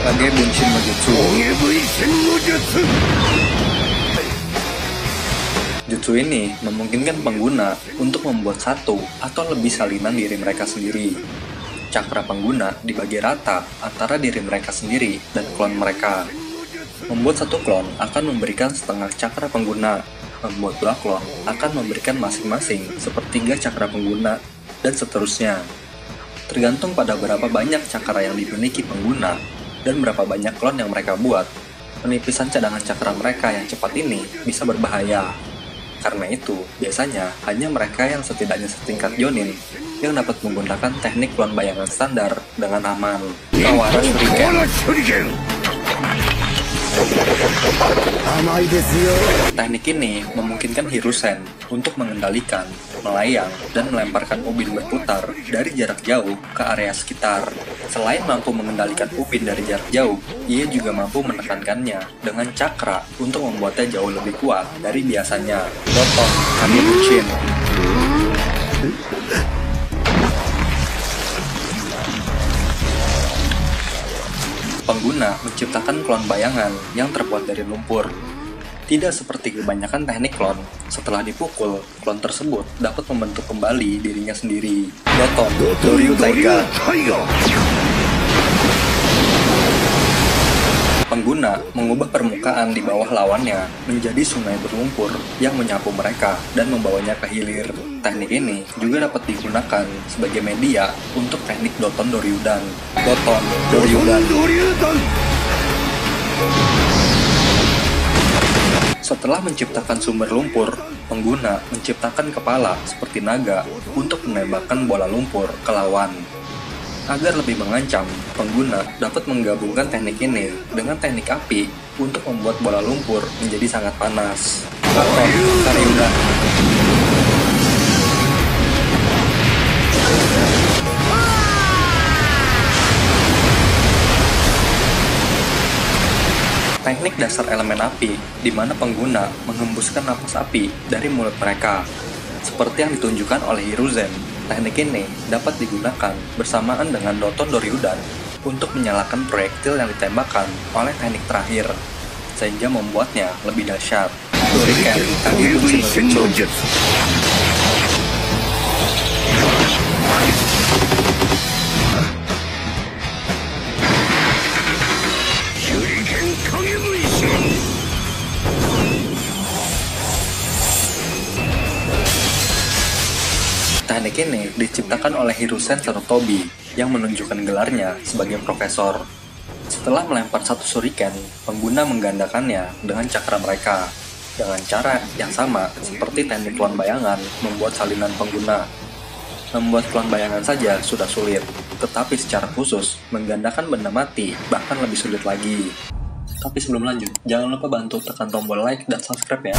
Kage Bunshin no Jutsu. Jutsu ini memungkinkan pengguna untuk membuat satu atau lebih salinan diri mereka sendiri. Cakra pengguna dibagi rata antara diri mereka sendiri dan klon mereka. Membuat satu klon akan memberikan setengah cakra pengguna. Membuat dua klon akan memberikan masing-masing sepertiga cakra pengguna, dan seterusnya. Tergantung pada berapa banyak cakra yang dimiliki pengguna dan berapa banyak klon yang mereka buat, penipisan cadangan cakra mereka yang cepat ini bisa berbahaya. Karena itu, biasanya hanya mereka yang setidaknya setingkat Jonin yang dapat menggunakan teknik klon bayangan standar dengan aman. Kawara Shuriken. Teknik ini memungkinkan Hiruzen untuk mengendalikan, melayang, dan melemparkan ubin berputar dari jarak jauh ke area sekitar. Selain mampu mengendalikan ubin dari jarak jauh, ia juga mampu menekankannya dengan cakra untuk membuatnya jauh lebih kuat dari biasanya. Doton Kage Bunshin. Pengguna menciptakan klon bayangan yang terbuat dari lumpur. Tidak seperti kebanyakan teknik klon, setelah dipukul, klon tersebut dapat membentuk kembali dirinya sendiri. Doton Doryu Taiga. Pengguna mengubah permukaan di bawah lawannya menjadi sungai berlumpur yang menyapu mereka dan membawanya ke hilir. Teknik ini juga dapat digunakan sebagai media untuk teknik Doton Doryudan. Doton Doryudan. Setelah menciptakan sumber lumpur, pengguna menciptakan kepala seperti naga untuk menembakkan bola lumpur ke lawan. Agar lebih mengancam, pengguna dapat menggabungkan teknik ini dengan teknik api untuk membuat bola lumpur menjadi sangat panas. Katon Karyudan. Teknik dasar elemen api, di mana pengguna menghembuskan napas api dari mulut mereka. Seperti yang ditunjukkan oleh Hiruzen, teknik ini dapat digunakan bersamaan dengan Doton Doryudan untuk menyalakan proyektil yang ditembakkan oleh teknik terakhir, sehingga membuatnya lebih dahsyat. Shuriken Kage Bunshin no Jutsu. Teknik ini diciptakan oleh Hiruzen Sarutobi yang menunjukkan gelarnya sebagai profesor. Setelah melempar satu shuriken, pengguna menggandakannya dengan cakra mereka. Dengan cara yang sama seperti teknik klon bayangan membuat salinan pengguna. Membuat klon bayangan saja sudah sulit, tetapi secara khusus menggandakan benda mati bahkan lebih sulit lagi. Tapi sebelum lanjut, jangan lupa bantu tekan tombol like dan subscribe ya.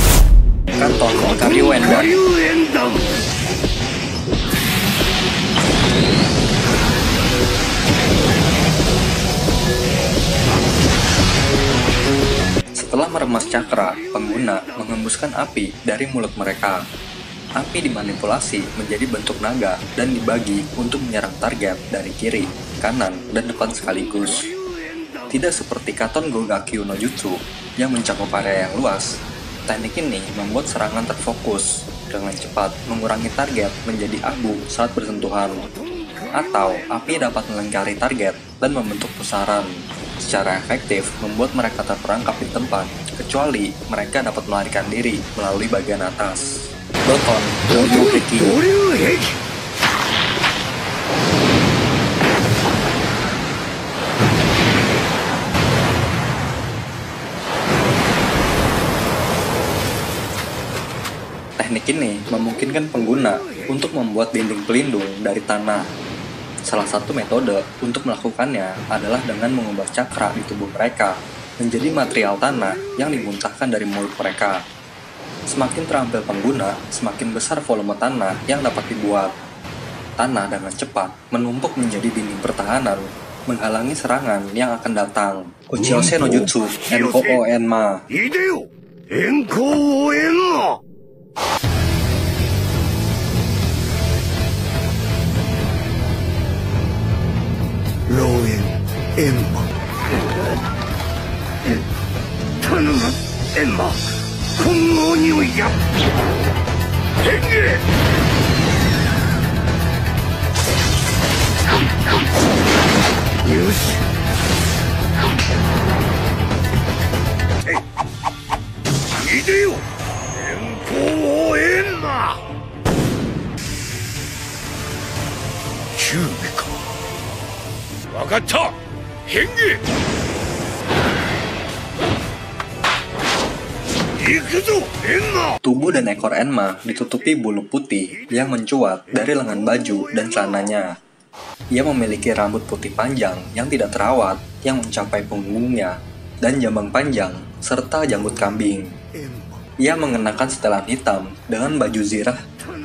Katon Karyudan. Setelah meremas cakra, pengguna menghembuskan api dari mulut mereka. Api dimanipulasi menjadi bentuk naga dan dibagi untuk menyerang target dari kiri, kanan, dan depan sekaligus. Tidak seperti Katon Gogakyu no Jutsu yang mencakup area yang luas, teknik ini membuat serangan terfokus dengan cepat mengurangi target menjadi abu saat bersentuhan. Atau api dapat melingkari target dan membentuk pusaran. Secara efektif membuat mereka terperangkap di tempat, kecuali mereka dapat melarikan diri melalui bagian atas. Doton Doryuheki. Teknik ini memungkinkan pengguna untuk membuat dinding pelindung dari tanah. Salah satu metode untuk melakukannya adalah dengan mengubah cakra di tubuh mereka menjadi material tanah yang dimuntahkan dari mulut mereka. Semakin terampil pengguna, semakin besar volume tanah yang dapat dibuat. Tanah dengan cepat menumpuk menjadi dinding pertahanan, menghalangi serangan yang akan datang. Uchiose no Jutsu, Enko o Enma. Rouen Enma. Tubuh dan ekor Enma ditutupi bulu putih yang mencuat dari lengan baju dan celananya. Ia memiliki rambut putih panjang yang tidak terawat yang mencapai punggungnya, dan jambang panjang, serta janggut kambing. Ia mengenakan setelan hitam dengan baju zirah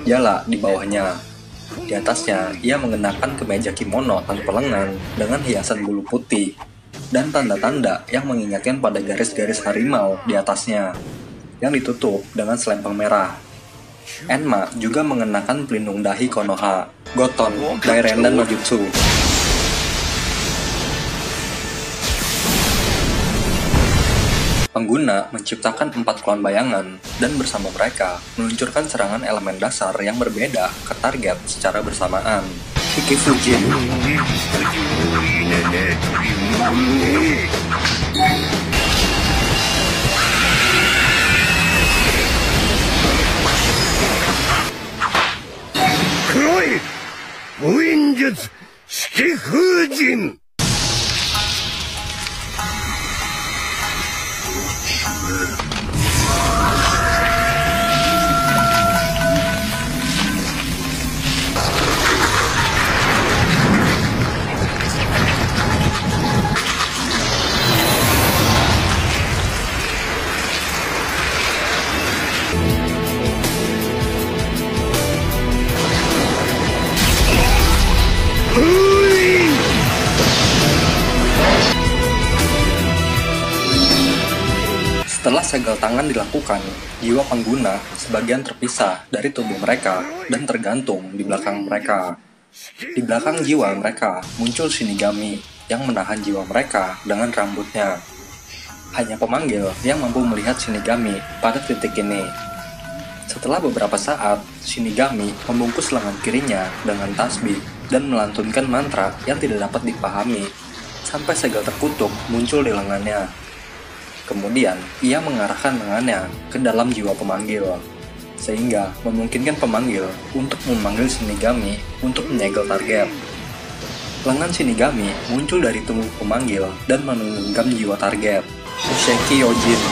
jala di bawahnya. Di atasnya, ia mengenakan kemeja kimono tanpa lengan dengan hiasan bulu putih, dan tanda-tanda yang mengingatkan pada garis-garis harimau di atasnya, yang ditutup dengan selempang merah. Enma juga mengenakan pelindung dahi Konoha, Goton, Dairendan no Jutsu. Pengguna menciptakan 4 klon bayangan dan bersama mereka meluncurkan serangan elemen dasar yang berbeda ke target secara bersamaan. Shiki Fujin. Kuroi Buinjutsu Shiki Fujin. Setelah segel tangan dilakukan, jiwa pengguna sebagian terpisah dari tubuh mereka dan tergantung di belakang mereka. Di belakang jiwa mereka muncul Shinigami yang menahan jiwa mereka dengan rambutnya. Hanya pemanggil yang mampu melihat Shinigami pada titik ini. Setelah beberapa saat, Shinigami membungkus lengan kirinya dengan tasbih dan melantunkan mantra yang tidak dapat dipahami, sampai segel terkutuk muncul di lengannya. Kemudian, ia mengarahkan lengannya ke dalam jiwa pemanggil, sehingga memungkinkan pemanggil untuk memanggil Shinigami untuk menyegel target. Lengan Shinigami muncul dari tubuh pemanggil dan menggenggam jiwa target, Sheki Yojin.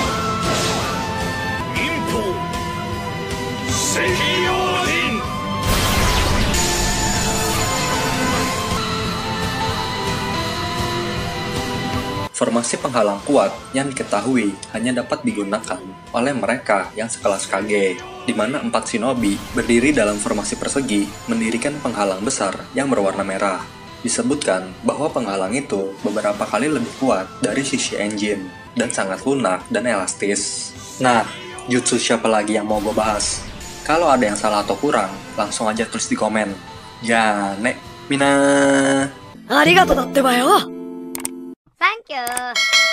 Formasi penghalang kuat yang diketahui hanya dapat digunakan oleh mereka yang sekelas Kage, di mana 4 shinobi berdiri dalam formasi persegi mendirikan penghalang besar yang berwarna merah. Disebutkan bahwa penghalang itu beberapa kali lebih kuat dari sisi engine dan sangat lunak dan elastis. Nah, jutsu siapa lagi yang mau gue bahas? Kalau ada yang salah atau kurang, langsung aja tulis di komen. Ya, nek, mina. Arigato datte ba yo. Thank you.